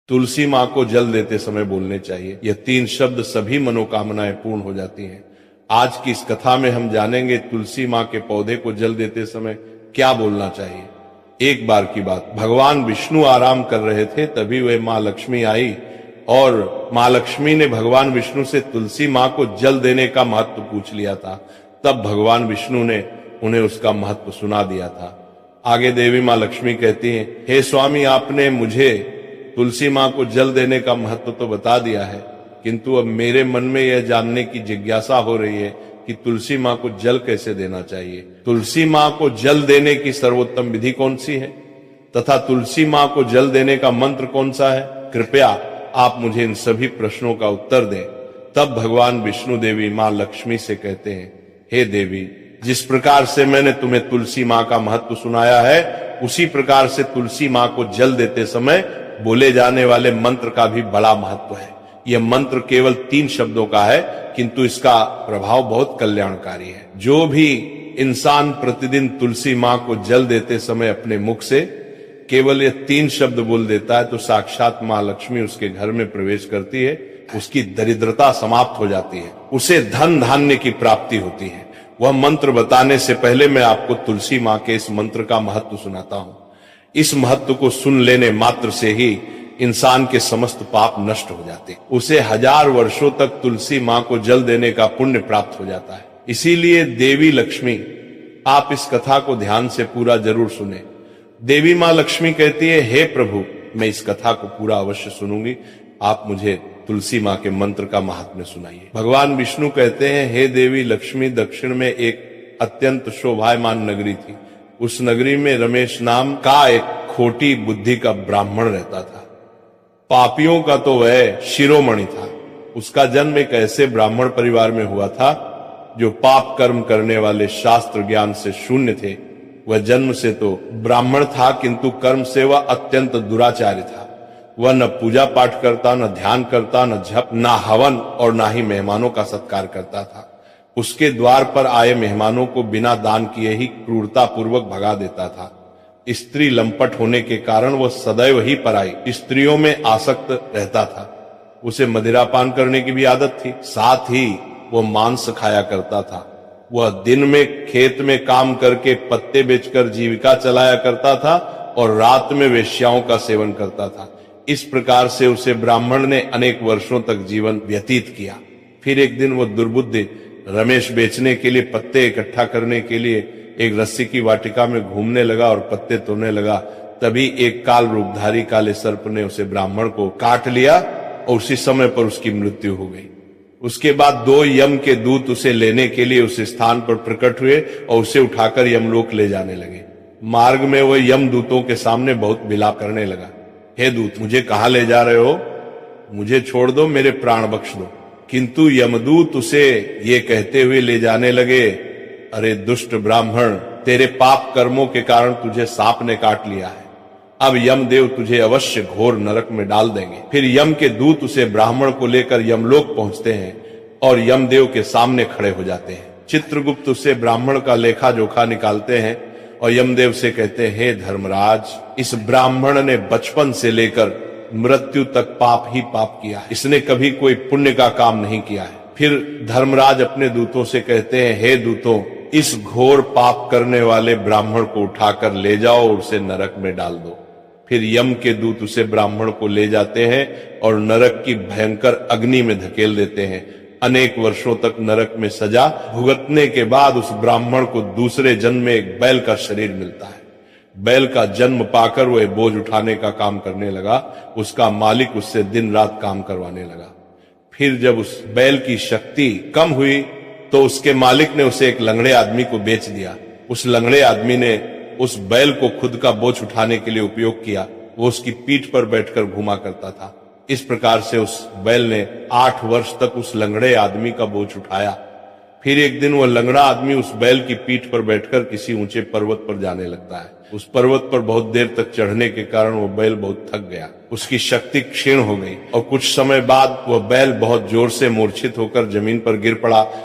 तुलसी माँ को जल देते समय बोलने चाहिए। यह 3 शब्द सभी मनोकामनाएं पूर्ण हो जाती हैं। आज की इस कथा में हम जानेंगे तुलसी माँ के पौधे को जल देते समय क्या बोलना चाहिए। एक बार की बात, भगवान विष्णु आराम कर रहे थे, तभी वे माँ लक्ष्मी आई और माँ लक्ष्मी ने भगवान विष्णु से तुलसी माँ को जल देने का महत्व पूछ लिया था। तब भगवान विष्णु ने उन्हें उसका महत्व सुना दिया था। आगे देवी माँ लक्ष्मी कहती हैं, हे स्वामी, आपने मुझे तुलसी माँ को जल देने का महत्व तो बता दिया है, किंतु अब मेरे मन में यह जानने की जिज्ञासा हो रही है कि तुलसी माँ को जल कैसे देना चाहिए। तुलसी माँ को जल देने की सर्वोत्तम विधि कौन सी है तथा तुलसी माँ को जल देने का मंत्र कौन सा है? कृपया आप मुझे इन सभी प्रश्नों का उत्तर दें। तब भगवान विष्णु देवी माँ लक्ष्मी से कहते हैं, हे देवी, जिस प्रकार से मैंने तुम्हें तुलसी माँ का महत्व सुनाया है, उसी प्रकार से तुलसी माँ को जल देते समय बोले जाने वाले मंत्र का भी बड़ा महत्व है। यह मंत्र केवल 3 शब्दों का है, किंतु इसका प्रभाव बहुत कल्याणकारी है। जो भी इंसान प्रतिदिन तुलसी माँ को जल देते समय अपने मुख से केवल ये 3 शब्द बोल देता है, तो साक्षात माँ लक्ष्मी उसके घर में प्रवेश करती है, उसकी दरिद्रता समाप्त हो जाती है, उसे धन धान्य की प्राप्ति होती है। वह मंत्र बताने से पहले मैं आपको तुलसी माँ के इस मंत्र का महत्व सुनाता हूं। इस महत्व को सुन लेने मात्र से ही इंसान के समस्त पाप नष्ट हो जाते, उसे 1000 वर्षों तक तुलसी माँ को जल देने का पुण्य प्राप्त हो जाता है। इसीलिए देवी लक्ष्मी, आप इस कथा को ध्यान से पूरा जरूर सुने। देवी माँ लक्ष्मी कहती है, हे प्रभु, मैं इस कथा को पूरा अवश्य सुनूंगी, आप मुझे तुलसी माँ के मंत्र का महात्म्य सुनाइए। भगवान विष्णु कहते हैं, हे देवी लक्ष्मी, दक्षिण में एक अत्यंत शोभायमान नगरी थी। उस नगरी में रमेश नाम का एक खोटी बुद्धि का ब्राह्मण रहता था। पापियों का तो वह शिरोमणि था। उसका जन्म एक ऐसे ब्राह्मण परिवार में हुआ था जो पाप कर्म करने वाले शास्त्र ज्ञान से शून्य थे। वह जन्म से तो ब्राह्मण था, किंतु कर्म से वह अत्यंत दुराचारी था। वह न पूजा पाठ करता, न ध्यान करता, न जप, न हवन और न ही मेहमानों का सत्कार करता था। उसके द्वार पर आए मेहमानों को बिना दान किए ही क्रूरता पूर्वक भगा देता था। स्त्री लंपट होने के कारण वह सदैव ही पराई स्त्रियों में आसक्त रहता था। उसे मदिरापान करने की भी आदत थी, साथ ही वह मांस खाया करता था। वह दिन में खेत में काम करके पत्ते बेचकर जीविका चलाया करता था और रात में वेश्याओं का सेवन करता था। इस प्रकार से उसे ब्राह्मण ने अनेक वर्षों तक जीवन व्यतीत किया। फिर एक दिन वह दुर्बुद्धि रमेश बेचने के लिए पत्ते इकट्ठा करने के लिए एक रस्सी की वाटिका में घूमने लगा और पत्ते तोड़ने लगा। तभी एक काल रूपधारी काले सर्प ने उसे ब्राह्मण को काट लिया और उसी समय पर उसकी मृत्यु हो गई। उसके बाद 2 यम के दूत उसे लेने के लिए उस स्थान पर प्रकट हुए और उसे उठाकर यमलोक ले जाने लगे। मार्ग में वह यम दूतों के सामने बहुत विलाप करने लगा, हे दूत, मुझे कहाँ ले जा रहे हो? मुझे छोड़ दो, मेरे प्राण बख्श दो। किंतु यमदूत उसे ये कहते हुए ले जाने लगे, अरे दुष्ट ब्राह्मण, तेरे पाप कर्मों के कारण तुझे सांप ने काट लिया है। अब यमदेव तुझे अवश्य घोर नरक में डाल देंगे। फिर यम के दूत उसे ब्राह्मण को लेकर यमलोक पहुंचते हैं और यमदेव के सामने खड़े हो जाते हैं। चित्रगुप्त उसे ब्राह्मण का लेखा जोखा निकालते हैं और यमदेव से कहते हैं, हे धर्मराज, इस ब्राह्मण ने बचपन से लेकर मृत्यु तक पाप ही पाप किया है, इसने कभी कोई पुण्य का काम नहीं किया है। फिर धर्मराज अपने दूतों से कहते हैं, हे दूतों, इस घोर पाप करने वाले ब्राह्मण को उठाकर ले जाओ और उसे नरक में डाल दो। फिर यम के दूत उसे ब्राह्मण को ले जाते हैं और नरक की भयंकर अग्नि में धकेल देते हैं। अनेक वर्षों तक नरक में सजा भुगतने के बाद उस ब्राह्मण को दूसरे जन्म में एक बैल का शरीर मिलता है। बैल का जन्म पाकर वह बोझ उठाने का काम करने लगा। उसका मालिक उससे दिन रात काम करवाने लगा। फिर जब उस बैल की शक्ति कम हुई तो उसके मालिक ने उसे एक लंगड़े आदमी को बेच दिया। उस लंगड़े आदमी ने उस बैल को खुद का बोझ उठाने के लिए उपयोग किया। वो उसकी पीठ पर बैठकर घुमा करता था। इस प्रकार से उस बैल ने 8 वर्ष तक उस लंगड़े आदमी का बोझ उठाया। फिर एक दिन वह लंगड़ा आदमी उस बैल की पीठ पर बैठकर किसी ऊंचे पर्वत पर जाने लगता है। उस पर्वत पर बहुत देर तक चढ़ने के कारण वह बैल बहुत थक गया, उसकी शक्ति क्षीण हो गई और कुछ समय बाद वह बैल बहुत जोर से मूर्छित होकर जमीन पर गिर पड़ा।